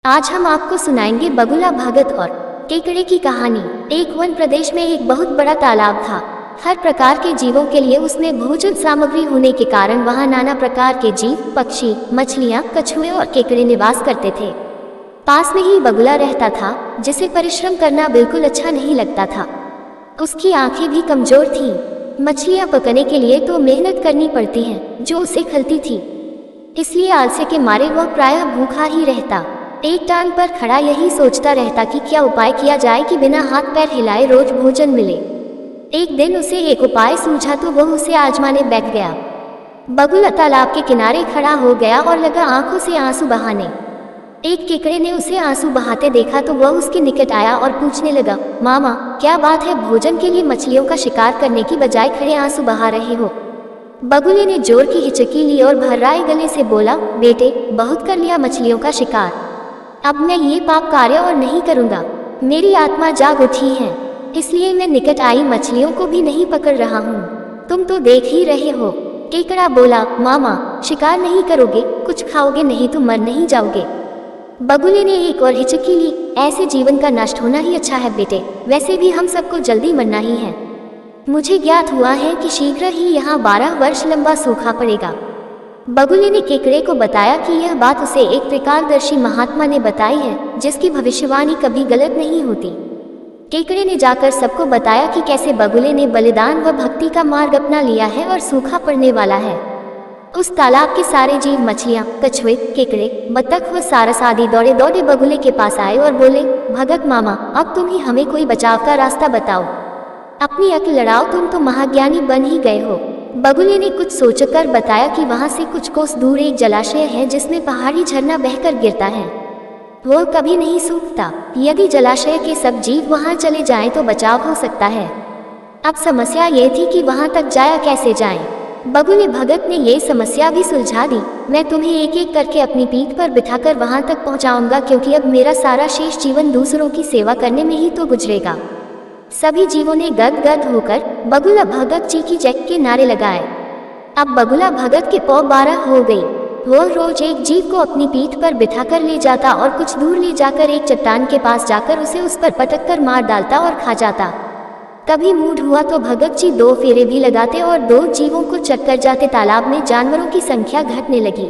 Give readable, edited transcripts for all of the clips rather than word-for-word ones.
आज हम आपको सुनाएंगे बगुला भगत और केकड़े की कहानी। एक वन प्रदेश में एक बहुत बड़ा तालाब था। हर प्रकार के जीवों के लिए उसमें भोजन सामग्री होने के कारण वहां नाना प्रकार के जीव, पक्षी, मछलियां, कछुए और केकड़े निवास करते थे। पास में ही बगुला रहता था, जिसे परिश्रम करना बिल्कुल अच्छा नहीं लगता था। उसकी आंखें भी कमजोर थीं। मछलियां पकने के लिए तो मेहनत करनी पड़ती है, जो उसे खलती थी। इसलिए आलस्य के मारे वह प्रायः भूखा ही रहता। एक टांग पर खड़ा यही सोचता रहता कि क्या उपाय किया जाए कि बिना हाथ पैर हिलाए रोज भोजन मिले। एक दिन उसे एक उपाय सूझा तो वह उसे आजमाने बैठ गया। बगुला तालाब के किनारे खड़ा हो गया और लगा आंखों से आंसू बहाने। एक केकड़े ने उसे आंसू बहाते देखा तो वह उसके निकट आया और पूछने लगा, मामा, क्या बात है, भोजन के लिए मछलियों का शिकार करने की बजाय खड़े आंसू बहा रहे हो? बगुले ने जोर की हिचकी ली और भर्राए गले से बोला, बेटे, बहुत कर लिया मछलियों का शिकार। अब मैं ये पाप कार्य और नहीं करूँगा। मेरी आत्मा जाग उठी है, इसलिए मैं निकट आई मछलियों को भी नहीं पकड़ रहा हूँ। तुम तो देख ही रहे हो। केकड़ा बोला, मामा, शिकार नहीं करोगे, कुछ खाओगे नहीं तो मर नहीं जाओगे। बगुले ने एक और हिचकी ली, ऐसे जीवन का नष्ट होना ही अच्छा है बेटे, वैसे भी हम सबको जल्दी मरना ही है। मुझे ज्ञात हुआ है कि शीघ्र ही यहाँ 12 वर्ष लंबा सूखा पड़ेगा। बगुले ने केकड़े को बताया कि यह बात उसे एक त्रिकालदर्शी महात्मा ने बताई है, जिसकी भविष्यवाणी कभी गलत नहीं होती। केकड़े ने जाकर सबको बताया कि कैसे बगुले ने बलिदान व भक्ति का मार्ग अपना लिया है और सूखा पड़ने वाला है। उस तालाब के सारे जीव, मछलियां, कछुए, केकड़े, बतख व सारस आदि दौड़े दौड़े बगुले के पास आए और बोले, भगत मामा, अब तुम ही हमें कोई बचाव का रास्ता बताओ। अपनी अक्ल लड़ाओ, तुम तो महाज्ञानी बन ही गए हो। बगुले ने कुछ सोचकर बताया कि वहां से कुछ कोस दूर एक जलाशय है जिसमें पहाड़ी झरना बहकर गिरता है। वह कभी नहीं सूखता। यदि जलाशय के सब जीव वहां चले जाएं तो बचाव हो सकता है। अब समस्या ये थी कि वहां तक जाया कैसे जाएं। बगुले भगत ने ये समस्या भी सुलझा दी। मैं तुम्हें एक एक करके अपनी पीठ पर बिठाकर वहां तक पहुंचाऊंगा, क्योंकि अब मेरा सारा शेष जीवन दूसरों की सेवा करने में ही तो गुजरेगा। सभी जीवों ने गदगद होकर बगुला भगत जी की जय के नारे लगाए। अब बगुला भगत के पौ 12 हो गई। वह रोज एक जीव को अपनी पीठ पर बिठाकर ले जाता और कुछ दूर ले जाकर एक चट्टान के पास जाकर उसे उस पर पटक कर मार डालता और खा जाता। कभी मूड हुआ तो भगत जी 2 फेरे भी लगाते और 2 जीवों को चक्कर जाते तालाब में जानवरों की संख्या घटने लगी।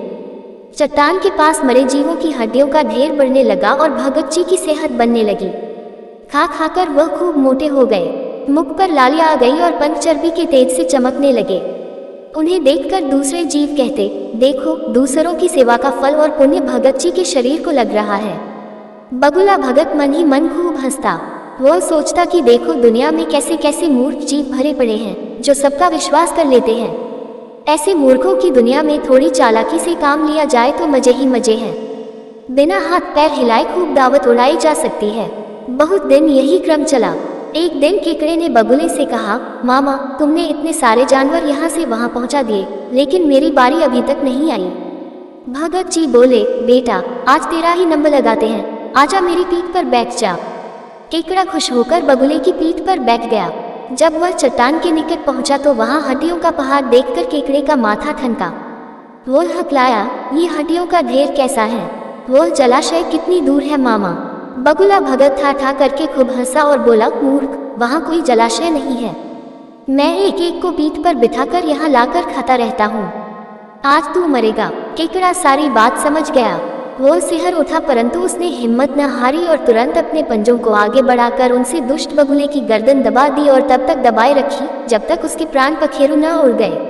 चट्टान के पास मरे जीवों की हड्डियों का ढेर बढ़ने लगा और भगत जी की सेहत बनने लगी। खा खाकर वह खूब मोटे हो गए। मुख पर लाली आ गई और पंख चर्बी के तेज से चमकने लगे। उन्हें देखकर दूसरे जीव कहते, देखो, दूसरों की सेवा का फल और पुण्य भगत जी के शरीर को लग रहा है। बगुला भगत मन ही मन खूब हंसता। वह सोचता कि देखो, दुनिया में कैसे कैसे मूर्ख जीव भरे पड़े हैं, जो सबका विश्वास कर लेते हैं। ऐसे मूर्खों की दुनिया में थोड़ी चालाकी से काम लिया जाए तो मजे ही मजे हैं। बिना हाथ पैर हिलाए खूब दावत उड़ाई जा सकती है। बहुत दिन यही क्रम चला। एक दिन केकड़े ने बगुले से कहा, मामा, तुमने इतने सारे जानवर यहाँ से वहाँ पहुँचा दिए, लेकिन मेरी बारी अभी तक नहीं आई। भगत जी बोले, बेटा, आज तेरा ही नंबर लगाते हैं, आजा मेरी पीठ पर बैठ जा। केकड़ा खुश होकर बगुले की पीठ पर बैठ गया। जब वह चट्टान के निकट पहुंचा तो वहां हड्डियों का पहाड़ देखकर केकड़े का माथा ठनका। वो हकलाया, ये हड्डियों का ढेर कैसा है? वह जलाशय कितनी दूर है मामा? बगुला भगत था ठा करके खूब हंसा और बोला, मूर्ख, वहां कोई जलाशय नहीं है। मैं एक एक को पीठ पर बिठाकर यहाँ लाकर खाता रहता हूँ। आज तू मरेगा। केकड़ा सारी बात समझ गया। वो सिहर उठा, परंतु उसने हिम्मत न हारी और तुरंत अपने पंजों को आगे बढ़ाकर उनसे दुष्ट बगुले की गर्दन दबा दी और तब तक दबाए रखी जब तक उसके प्राण पखेरु न उड़ गए।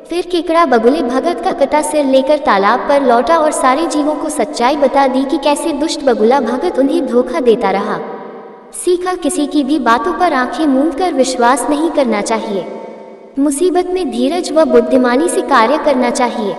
फिर केकड़ा बगुले भगत का कटा सिर लेकर तालाब पर लौटा और सारे जीवों को सच्चाई बता दी कि कैसे दुष्ट बगुला भगत उन्हें धोखा देता रहा। सीखा, किसी की भी बातों पर आंखें मूंद कर विश्वास नहीं करना चाहिए। मुसीबत में धीरज व बुद्धिमानी से कार्य करना चाहिए।